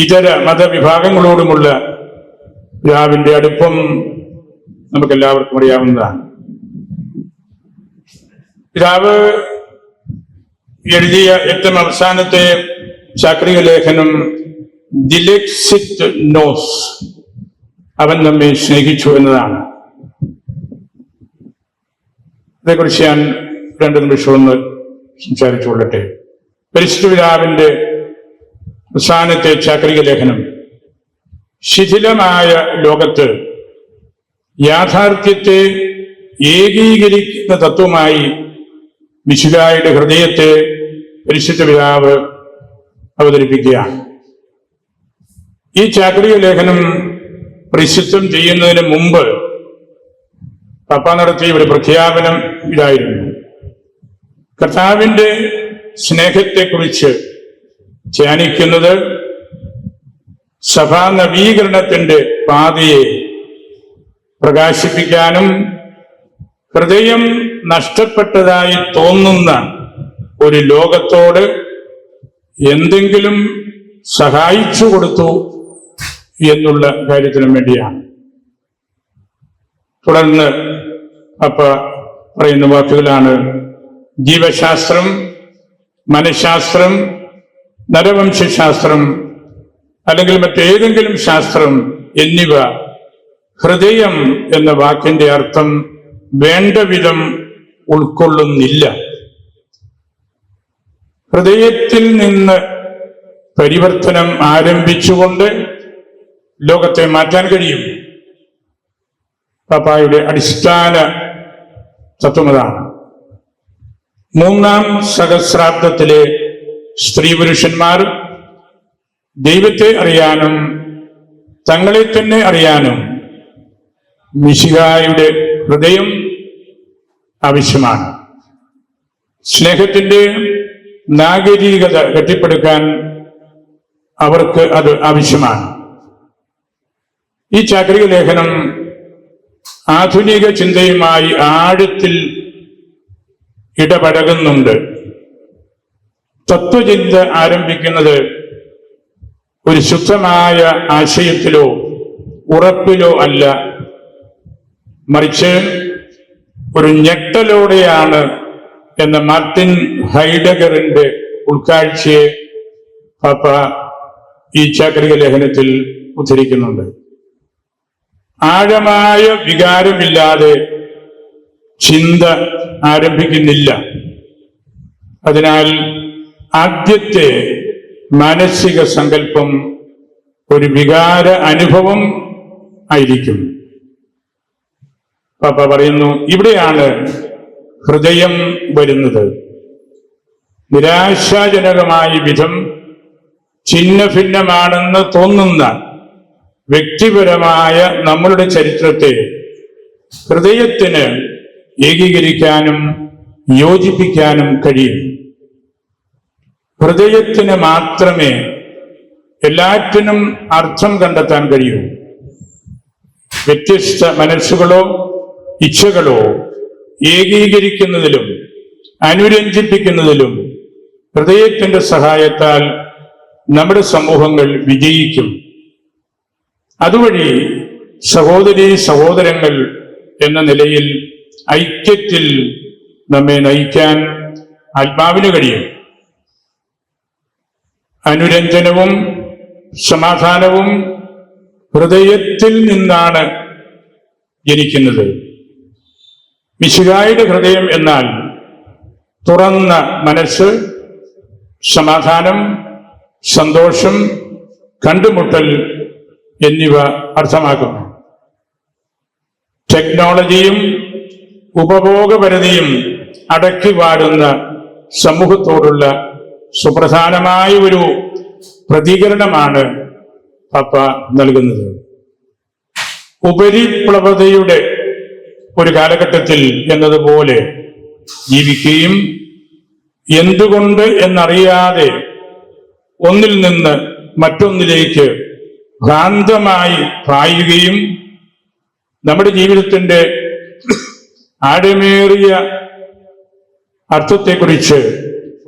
ഇതര മതവിഭാഗങ്ങളോടുമുള്ള പിതാവിന്റെ അടുപ്പം നമുക്കെല്ലാവർക്കും അറിയാവുന്നതാണ്. പിതാവ് എഴുതിയ ഏറ്റവും അവസാനത്തെ ചാക്രിക ലേഖനം ദിലെക്സിറ്റ് നോസ്, അവൻ നമ്മെ സ്നേഹിച്ചു എന്നതാണ്. അതേക്കുറിച്ച് ഞാൻ 2 നിമിഷം ഒന്ന് സംസാരിച്ചു കൊള്ളട്ടെ. പരിശുദ്ധ പിതാവിന്റെ അവസാനത്തെ ചാക്രിക ലേഖനം ശിഥിലമായ ലോകത്ത് യാഥാർത്ഥ്യത്തെ ഏകീകരിക്കുന്ന തത്വമായി മിശിഹായുടെ ഹൃദയത്തെ പരിശുദ്ധ പിതാവ് അവതരിപ്പിക്കുകയാണ്. ഈ ചാക്രിക ലേഖനം പ്രസിദ്ധം ചെയ്യുന്നതിന് മുമ്പ് പപ്പ നടത്തിയ ഒരു പ്രഖ്യാപനം ഇതായിരുന്നു: കർത്താവിന്റെ സ്നേഹത്തെക്കുറിച്ച് ധ്യാനിക്കുന്നത് സഭാ നവീകരണത്തിന്റെ പാതയെ പ്രകാശിപ്പിക്കാനും ഹൃദയം നഷ്ടപ്പെട്ടതായി തോന്നുന്ന ഒരു ലോകത്തോട് എന്തെങ്കിലും സഹായിച്ചു കൊടുത്തു എന്നുള്ള കാര്യത്തിനും വേണ്ടിയാണ്. തുടർന്ന് അപ്പ പറയുന്ന വാക്കുകളാണ്: ജീവശാസ്ത്രം, മനഃശാസ്ത്രം, നരവംശാസ്ത്രം അല്ലെങ്കിൽ മറ്റേതെങ്കിലും ശാസ്ത്രം എന്നിവ ഹൃദയം എന്ന വാക്കിന്റെ അർത്ഥം വേണ്ട വിധം ഉൾക്കൊള്ളുന്നില്ല. ഹൃദയത്തിൽ നിന്ന് പരിവർത്തനം ആരംഭിച്ചുകൊണ്ട് ലോകത്തെ മാറ്റാൻ കഴിയും. പാപ്പായുടെ അടിസ്ഥാന തത്വമതാണ്. 3-ാം സഹസ്രാബ്ദത്തിലെ സ്ത്രീ പുരുഷന്മാർ ദൈവത്തെ അറിയാനും തങ്ങളെ തന്നെ അറിയാനും മിശിഹായുടെ ഹൃദയം ആവശ്യമാണ്. സ്നേഹത്തിന്റെ നാഗരികത കെട്ടിപ്പടുക്കാൻ അവർക്ക് അത് ആവശ്യമാണ്. ഈ ചാക്രിക ലേഖനം ആധുനിക ചിന്തയുമായി ആഴത്തിൽ ഇടപഴകുന്നുണ്ട്. തത്വചിന്ത ആരംഭിക്കുന്നത് ഒരു ശുദ്ധമായ ആശയത്തിലോ ഉറപ്പിലോ അല്ല, മറിച്ച് ഒരു ഞെട്ടലോടെയാണ് എന്ന മാർട്ടിൻ ഹൈഡഗറിന്റെ ഉൾക്കാഴ്ചയെ പാപ്പ ഈ ചാക്രിക ലേഖനത്തിൽ ഉദ്ധരിക്കുന്നുണ്ട്. ആഴമായ വികാരമില്ലാതെ ചിന്ത ആരംഭിക്കുന്നില്ല. അതിനാൽ ആദ്യത്തെ മാനസിക സങ്കല്പം ഒരു വികാര അനുഭവം ആയിരിക്കും. പാപ്പ പറയുന്നു, ഇവിടെയാണ് ഹൃദയം വരുന്നത്. നിരാശാജനകമായ വിധം ഛിന്ന ഭിന്നമാണെന്ന് തോന്നുന്ന വ്യക്തിപരമായ നമ്മളുടെ ചരിത്രത്തെ ഹൃദയത്തിന് ഏകീകരിക്കാനും യോജിപ്പിക്കാനും കഴിയും. ഹൃദയത്തിന് മാത്രമേ എല്ലാറ്റിനും അർത്ഥം കണ്ടെത്താൻ കഴിയൂ. വ്യത്യസ്ത മനസ്സുകളോ ഇച്ഛകളോ ഏകീകരിക്കുന്നതിലും അനുരഞ്ജിപ്പിക്കുന്നതിലും ഹൃദയത്തിന്റെ സഹായത്താൽ നമ്മുടെ സമൂഹങ്ങൾ വിജയിക്കും. അതുവഴി സഹോദരീ സഹോദരങ്ങൾ എന്ന നിലയിൽ ഐക്യത്തിൽ നമ്മെ നയിക്കാൻ ആത്മാവിന് കഴിയും. അനുരഞ്ജനവും സമാധാനവും ഹൃദയത്തിൽ നിന്നാണ് ജനിക്കുന്നത്. മിശിഹായുടെ ഹൃദയം എന്നാൽ തുറന്ന മനസ്സ്, സമാധാനം, സന്തോഷം, കണ്ടുമുട്ടൽ എന്നിവ അർത്ഥമാക്കുന്നു. ടെക്നോളജിയും ഉപഭോഗപരതയും അടക്കി വാഴുന്ന സമൂഹത്തോടുള്ള സുപ്രധാനമായ ഒരു പ്രതികരണമാണ് പപ്പ നൽകുന്നത്. ഉപരിപ്ലവതയുടെ ഒരു കാലഘട്ടത്തിൽ എന്നതുപോലെ ജീവിക്കുകയും എന്തുകൊണ്ട് എന്നറിയാതെ ഒന്നിൽ നിന്ന് മറ്റൊന്നിലേക്ക് ഭ്രാന്തമായി പായുകയും നമ്മുടെ ജീവിതത്തിന്റെ ആഴമേറിയ അർത്ഥത്തെക്കുറിച്ച്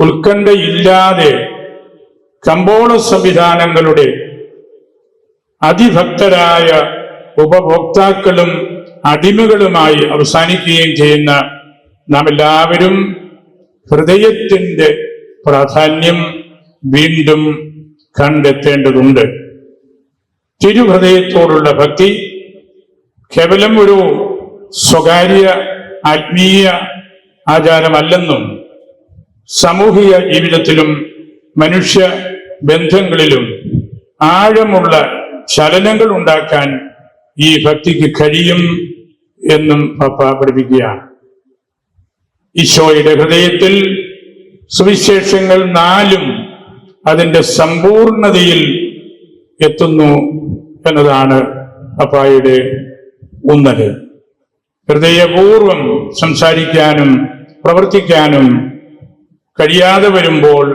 ഉത്കണ്ഠയില്ലാതെ കമ്പോള സംവിധാനങ്ങളുടെ അതിഭക്തരായ ഉപഭോക്താക്കളും അടിമകളുമായി അവസാനിക്കുകയും ചെയ്യുന്ന നാം എല്ലാവരും ഹൃദയത്തിന്റെ പ്രാധാന്യം വീണ്ടും കണ്ടെത്തേണ്ടതുണ്ട്. തിരുഹൃദയത്തോടുള്ള ഭക്തി കേവലം ഒരു സ്വകാര്യ ആത്മീയ ആചാരമല്ലെന്നും സാമൂഹിക ജീവിതത്തിലും മനുഷ്യ ബന്ധങ്ങളിലും ആഴമുള്ള ചലനങ്ങൾ ഉണ്ടാക്കാൻ ഈ ഭക്തിക്ക് കഴിയും എന്നും പപ്പ പഠിപ്പിക്കുകയാണ്. ഈശോയുടെ ഹൃദയത്തിൽ സുവിശേഷങ്ങൾ 4 അതിന്റെ സമ്പൂർണതയിൽ എത്തുന്നു എന്നതാണ് പപ്പായുടെ ഊന്നല്. ഹൃദയപൂർവം സംസാരിക്കാനും പ്രവർത്തിക്കാനും കഴിയാതെ വരുമ്പോൾ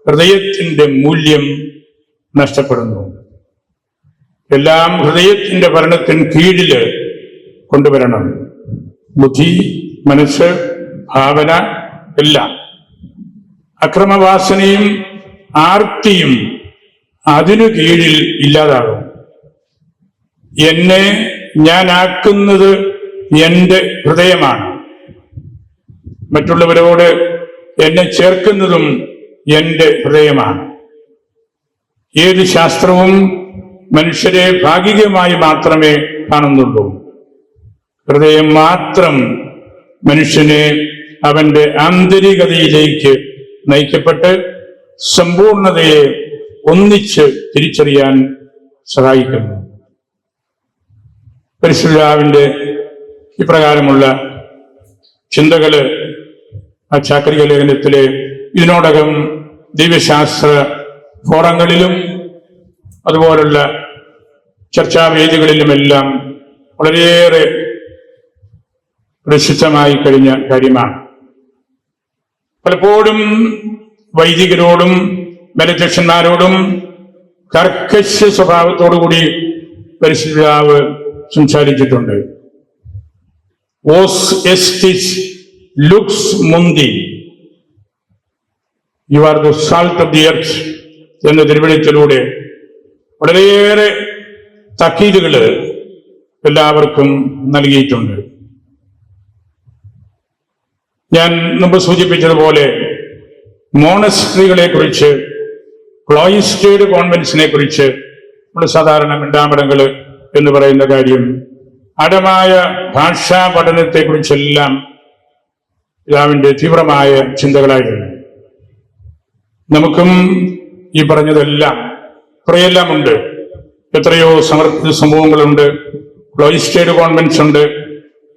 ഹൃദയത്തിന്റെ മൂല്യം നഷ്ടപ്പെടുന്നു. എല്ലാം ഹൃദയത്തിന്റെ ഭരണത്തിന് കീഴില് കൊണ്ടുവരണം. ബുദ്ധി, മനസ്സ്, ഭാവന എല്ലാം. അക്രമവാസനയും ആർത്തിയും അതിനു കീഴിൽ ഇല്ലാതാകും. എന്നെ ഞാനാക്കുന്നത് എന്റെ ഹൃദയമാണ്. മറ്റുള്ളവരോട് എന്നെ ചേർക്കുന്നതും എന്റെ ഹൃദയമാണ്. ഏത് ശാസ്ത്രവും മനുഷ്യരെ ഭാഗികമായി മാത്രമേ കാണുന്നുള്ളൂ. ഹൃദയം മാത്രം മനുഷ്യനെ അവന്റെ ആന്തരികതയിലേക്ക് നയിക്കപ്പെട്ട് സമ്പൂർണതയെ ഒന്നിച്ച് തിരിച്ചറിയാൻ സഹായിക്കുന്നു. പരിശുദ്ധാവിന്റെ ഇപ്രകാരമുള്ള ചിന്തകള് ആ ചാക്രിക ലേഖനത്തിലെ ഇതിനോടകം ദൈവശാസ്ത്ര ഫോറങ്ങളിലും അതുപോലുള്ള ചർച്ചാവേദികളിലുമെല്ലാം വളരെയേറെ പ്രസിദ്ധമായി കഴിഞ്ഞ കാര്യമാണ്. പലപ്പോഴും വൈദികരോടും മേലധ്യക്ഷന്മാരോടും കർക്കശ സ്വഭാവത്തോടുകൂടി പരിശുദ്ധാവ് സംസാരിച്ചിട്ടുണ്ട്. ഓസ് എസ്റ്റിസ് ലുക്സ് മുന്തി, you are the salt of the earth എന്ന തിരുവെഴുത്തിലൂടെ വളരെയേറെ താക്കീതുകൾ എല്ലാവർക്കും നൽകിയിട്ടുണ്ട്. ഞാൻ മുമ്പ് സൂചിപ്പിച്ചതുപോലെ മോണസ്ട്രികളെ കുറിച്ച്, ക്ലോയിസ്റ്റേഡ് കോൺവെന്റ്സിനെ കുറിച്ച് നമ്മൾ സാധാരണ മിണ്ടാമരങ്ങൾ എന്ന് പറയുന്ന കാര്യം, ആഴമായ ഭാഷാ പഠനത്തെക്കുറിച്ചെല്ലാം പിതാവിന്റെ തീവ്രമായ ചിന്തകളായിരുന്നു. നമുക്കും ഈ പറഞ്ഞതെല്ലാം കുറെയെല്ലാം ഉണ്ട്. എത്രയോ സമർപ്പിത സമൂഹങ്ങളുണ്ട്, ക്ലോയിസ്റ്റേഡ് കോൺവെന്റ്സ് ഉണ്ട്,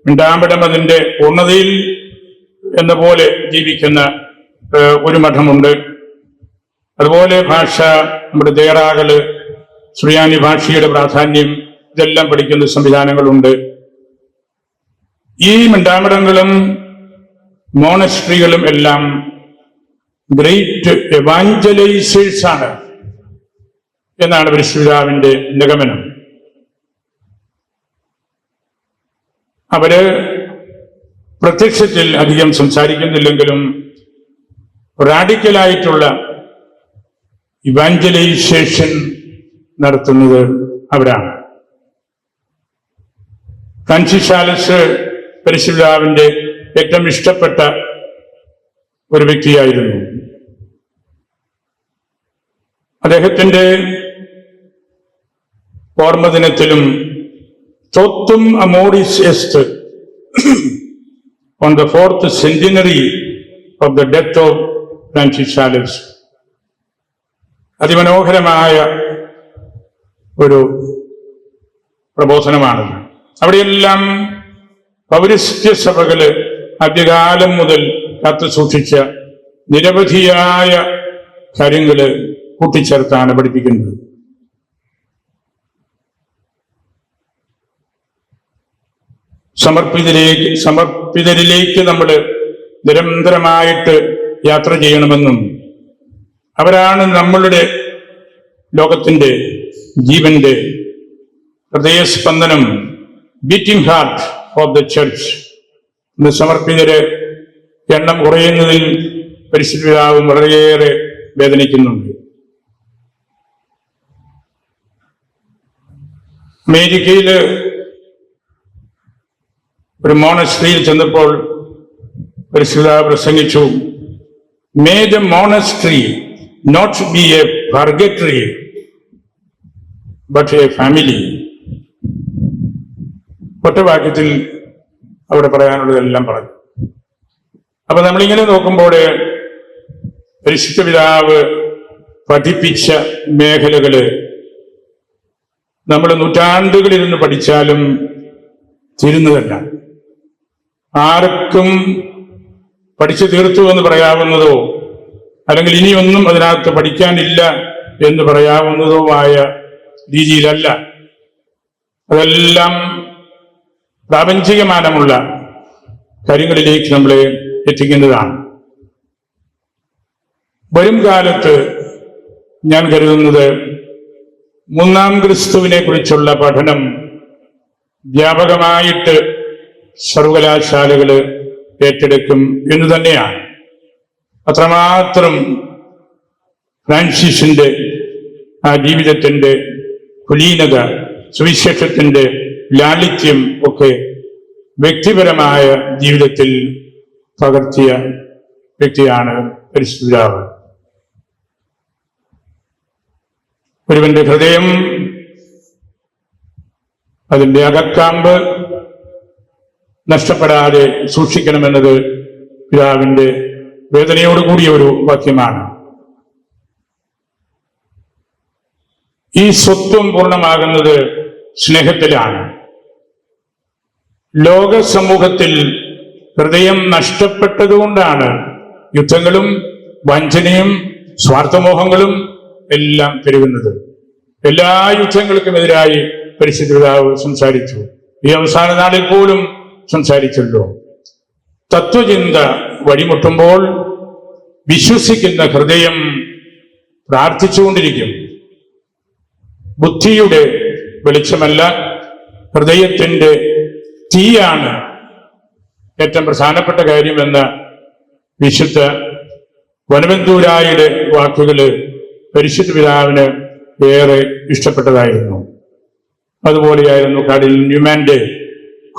മിണ്ടാമ്പടം അതിന്റെ പൂർണ്ണതയിൽ എന്ന പോലെ ജീവിക്കുന്ന ഒരു മഠമുണ്ട്. അതുപോലെ ഭാഷ, നമ്മുടെ ദേറാകള്, സുറിയാനി ഭാഷയുടെ പ്രാധാന്യം, ഇതെല്ലാം പഠിക്കുന്ന സംവിധാനങ്ങളുണ്ട്. ഈ മിണ്ടാമടങ്ങളും മോണസ്ട്രികളും എല്ലാം ഗ്രേറ്റ് എവാഞ്ചലൈസേഴ്സ് ആണ് എന്നാണ് പരിശുദ്ധാവിന്റെ നിഗമനം. അവര് പ്രത്യക്ഷത്തിൽ അധികം സംസാരിക്കുന്നില്ലെങ്കിലും റാഡിക്കലായിട്ടുള്ള ഇവാഞ്ചലൈസേഷൻ നടത്തുന്നത് അവരാണ്. ഫ്രാൻസിസ് സാലസ് പരിശുദ്ധാവിന്റെ ഏറ്റവും ഇഷ്ടപ്പെട്ട ഒരു വ്യക്തിയായിരുന്നു. അദ്ദേഹത്തിന്റെ ഓർമ്മദിനത്തിലും തോത്തും amoris എസ്റ്റ് on the 4th centenary of the death of Francis Sales അതിമനോഹരമായ ഒരു പ്രബോധനമാണ്. അവിടെയെല്ലാം പൗരസ്ത്യ സഭകള് ആദ്യകാലം മുതൽ കാത്തു സൂക്ഷിച്ച നിരവധിയായ കാര്യങ്ങള് കൂട്ടിച്ചേർത്താണ് പഠിപ്പിക്കുന്നത്. സമർപ്പിതരിലേക്ക് നമ്മൾ നിരന്തരമായിട്ട് യാത്ര ചെയ്യണമെന്നും അവരാണ് നമ്മളുടെ ലോകത്തിന്റെ ജീവന്റെ ഹൃദയസ്പന്ദനം, beating heart of the church. ഇന്ന് സമർപ്പിതര് എണ്ണം കുറയുന്നതിൽ പരിശുദ്ധ പിതാവ് വളരെയേറെ വേദനിക്കുന്നുണ്ട്. അമേരിക്കയില് ഒരു മോണസ്ട്രിയിൽ ചെന്നപ്പോൾ പരിശുദ്ധ പ്രസംഗിച്ചു, may the monastery not be a purgatory but a family. ഒറ്റ വാക്യത്തിൽ അവിടെ പറയാനുള്ളതെല്ലാം പറഞ്ഞു. അപ്പൊ നമ്മളിങ്ങനെ നോക്കുമ്പോൾ പരിശുദ്ധ പിതാവ് പഠിപ്പിച്ച മേഖലകള് നമ്മൾ നൂറ്റാണ്ടുകളിലിരുന്ന് പഠിച്ചാലും തീരുന്നതല്ല. ആർക്കും പഠിച്ചു തീർത്തു എന്ന് പറയാവുന്നതോ അല്ലെങ്കിൽ ഇനിയൊന്നും അതിനകത്ത് പഠിക്കാനില്ല എന്ന് പറയാവുന്നതുമായ രീതിയിലല്ല. അതെല്ലാം പ്രാപഞ്ചികമാനമുള്ള കാര്യങ്ങളിലേക്ക് നമ്മളെ എത്തിക്കുന്നതാണ്. വരും കാലത്ത് ഞാൻ കരുതുന്നത് മൂന്നാം ക്രിസ്തുവിനെ കുറിച്ചുള്ള പഠനം വ്യാപകമായിട്ട് സർവകലാശാലകള് ഏറ്റെടുക്കും എന്ന് തന്നെയാണ്. അത്രമാത്രം ഫ്രാൻസിസിന്റെ ആ ജീവിതത്തിന്റെ കുലീനത, സുവിശേഷത്തിന്റെ ലാളിത്യം ഒക്കെ വ്യക്തിപരമായ ജീവിതത്തിൽ പകർത്തിയ വ്യക്തിയാണ് പരിശുദ്ധ പിതാവ്. ഒരുവന്റെ ഹൃദയം, അതിന്റെ അകക്കാമ്പ് നഷ്ടപ്പെടാതെ സൂക്ഷിക്കണമെന്നത് പിതാവിന്റെ വേദനയോടുകൂടിയ ഒരു വാക്യമാണ്. ഈ സ്വത്വം പൂർണ്ണമാകുന്നത് സ്നേഹത്തിലാണ്. ലോക സമൂഹത്തിൽ ഹൃദയം നഷ്ടപ്പെട്ടതുകൊണ്ടാണ് യുദ്ധങ്ങളും വഞ്ചനയും സ്വാർത്ഥമോഹങ്ങളും എല്ലാം പെരുകുന്നത്. എല്ലാ യുദ്ധങ്ങൾക്കുമെതിരായി പരിശുദ്ധ പിതാവ് സംസാരിച്ചു. ഈ അവസാന നാളിൽ പോലും സംസാരിച്ചല്ലോ. തത്വചിന്ത വഴിമുട്ടുമ്പോൾ വിശ്വസിക്കുന്ന ഹൃദയം പ്രാർത്ഥിച്ചുകൊണ്ടിരിക്കും. ബുദ്ധിയുടെ വെളിച്ചമല്ല, ഹൃദയത്തിന്റെ തീയാണ് ഏറ്റവും പ്രധാനപ്പെട്ട കാര്യമെന്ന വിശുദ്ധ വനവന്തൂരായുടെ വാക്കുകള് പരിശുദ്ധ പിതാവിന് ഏറെ ഇഷ്ടപ്പെട്ടതായിരുന്നു. അതുപോലെയായിരുന്നു കാർഡിനൽ ന്യൂമാന്റെ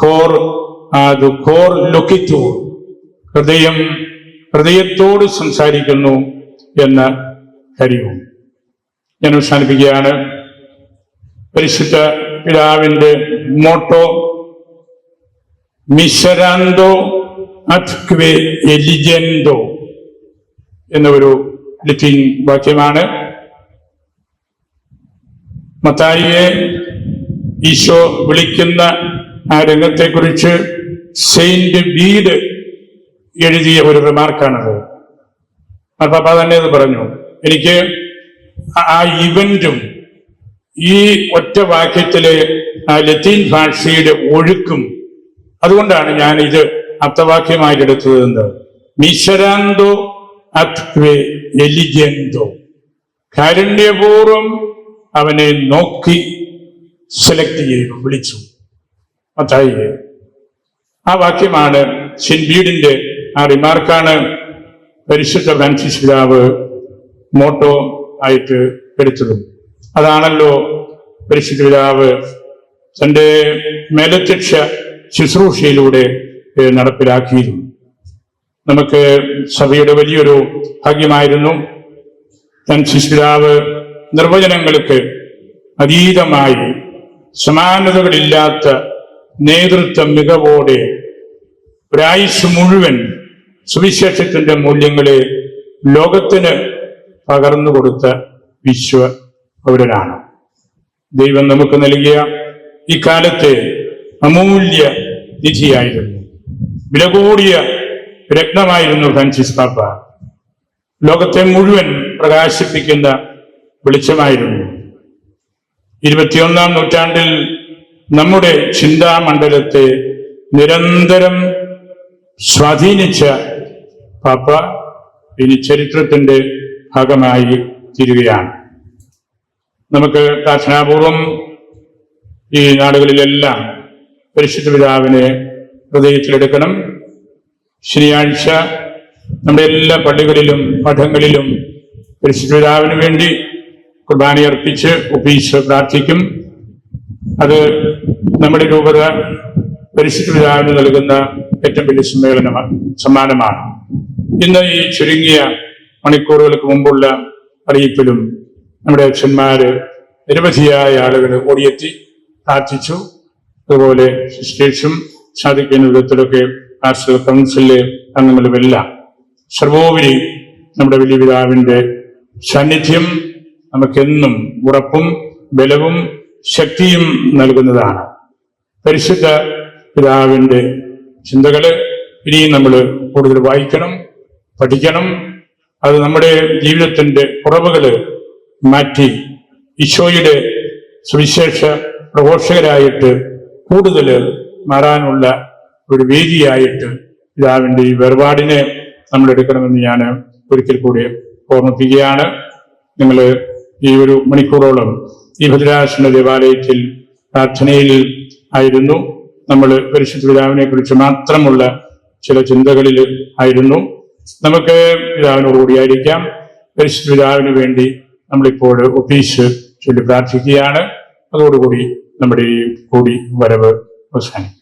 ഖോർ ലൊക്കിറ്റൂർ, ഹൃദയത്തോട് സംസാരിക്കുന്നു എന്ന കാര്യവും. ഞാൻ അവസാനിപ്പിക്കുകയാണ്. പരിശുദ്ധ പിതാവിന്റെ മോട്ടോ മിസരാന്തോ അറ്റ്ക്വെ എലിജെന്തോ എന്ന ഒരു ലത്തീൻ വാക്യമാണ്. മത്തായിയെ ഈശോ വിളിക്കുന്ന ആ രംഗത്തെക്കുറിച്ച് സെയിന്റ് ബീഡ് എഴുതിയ ഒരു റിമാർക്കാണത്. മാർപ്പാപ്പ തന്നെ അത് പറഞ്ഞു. എനിക്ക് ആ ഇവന്റും ഈ ഒറ്റ വാക്യത്തിലെ ആ ലത്തീൻ ഭാഷയുടെ ഒഴുക്കും, അതുകൊണ്ടാണ് ഞാൻ ഇത് അർത്ഥവാക്യമായിട്ട് എടുത്തത്. മിസരാന്തോ അത്വേ എലിജെന്തോ, കാരുണ്യപൂർവം അവനെ നോക്കി സെലക്ട് ചെയ്തു, വിളിച്ചു മത്തായിയെ. ആ വാക്യമാണ് സെന്റ് ബീഡിന്റെ ആ റിമാർക്കാണ് പരിശുദ്ധ ഫ്രാൻസിസ് പിതാവ് മോട്ടോ ആയിട്ട് എടുത്തതും. അതാണല്ലോ പരിശുദ്ധ പിതാവ് തന്റെ മേലധ്യക്ഷ ശുശ്രൂഷയിലൂടെ നടപ്പിലാക്കിയിരുന്നു. നമുക്ക് സഭയുടെ വലിയൊരു ഭാഗ്യമായിരുന്നു ഫ്രാൻസിസ് പിതാവ് നിർവചനങ്ങൾക്ക് അതീതമായി സമാനതകളില്ലാത്ത നേതൃത്വ മികവോടെ ഒരായുസ് മുഴുവൻ സുവിശേഷത്തിന്റെ മൂല്യങ്ങളെ ലോകത്തിന് പകർന്നു കൊടുത്ത വിശ്വ പൗരനാണ്. ദൈവം നമുക്ക് നൽകിയ ഈ കാലത്തെ അമൂല്യ നിധിയായിരുന്നു, വില കൂടിയ രത്നമായിരുന്നു ഫ്രാൻസിസ് പാപ്പ. ലോകത്തെ മുഴുവൻ പ്രകാശിപ്പിക്കുന്ന വെളിച്ചമായിരുന്നു. 21-ാം നൂറ്റാണ്ടിൽ നമ്മുടെ ചിന്താമണ്ഡലത്തെ നിരന്തരം സ്വാധീനിച്ച പാപ്പ ഇനി ചരിത്രത്തിന്റെ ഭാഗമായി തീരുകയാണ്. നമുക്ക് പ്രാർത്ഥനാപൂർവം ഈ നാടുകളിലെല്ലാം പരിശുദ്ധ പിതാവിനെ ഹൃദയത്തിലെടുക്കണം. ശനിയാഴ്ച നമ്മുടെ എല്ലാ പള്ളികളിലും മഠങ്ങളിലും പരിശുദ്ധ പിതാവിന് വേണ്ടി കുർബാനയർപ്പിച്ച് ഒപ്പീസ് പ്രാർത്ഥിക്കും. അത് നമ്മുടെ രൂപത പരിശുദ്ധ പിതാവിന് നൽകുന്ന ഏറ്റവും വലിയ സമ്മാനമാണ്. ഇന്ന് ഈ ചുരുങ്ങിയ മണിക്കൂറുകൾക്ക് മുമ്പുള്ള അറിയിപ്പിലും നമ്മുടെ അച്ഛന്മാര് നിരവധിയായ ആളുകൾ ഓടിയെത്തി പ്രാർത്ഥിച്ചു. അതുപോലെ സിസ്റ്റേഴ്സും സാധിക്കുന്ന വിധത്തിലൊക്കെ പാസ്റ്റർ കൗൺസിലിലെ അംഗങ്ങളുമെല്ലാം. സർവോപരി നമ്മുടെ വലിയ പിതാവിന്റെ സാന്നിധ്യം നമുക്കെന്നും ഉറപ്പും ബലവും ശക്തിയും നൽകുന്നതാണ്. പരിശുദ്ധ പിതാവിന്റെ ചിന്തകള് ഇനിയും നമ്മൾ കൂടുതൽ വായിക്കണം, പഠിക്കണം. അത് നമ്മുടെ ജീവിതത്തിന്റെ കുറവുകള് മാറ്റി ഈശോയുടെ സുവിശേഷ പ്രഘോഷകരായിട്ട് കൂടുതൽ മാറാനുള്ള ഒരു വേദിയായിട്ട് പിതാവിന്റെ ഈ വേർപാടിനെ നമ്മൾ എടുക്കണമെന്ന് ഞാൻ ഒരിക്കൽ കൂടി ഓർമ്മിപ്പിക്കുകയാണ്. നിങ്ങൾ ഈ ഒരു മണിക്കൂറോളം ഈ ഭദ്രാസന ദേവാലയത്തിൽ പ്രാർത്ഥനയിൽ ആയിരുന്നു. നമ്മൾ പരിശുദ്ധ പിതാവിനെ കുറിച്ച് മാത്രമുള്ള ചില ചിന്തകളിൽ ആയിരുന്നു. നമുക്ക് പിതാവിനോടുകൂടിയായിരിക്കാം. പരിശുദ്ധ പിതാവിന് വേണ്ടി നമ്മളിപ്പോൾ ഒപ്പീസ് ചൊല്ലി പ്രാർത്ഥിക്കുകയാണ്. അതോടുകൂടി നമ്മുടെ ഈ കൂടി വരവ് അവസാനിക്കും.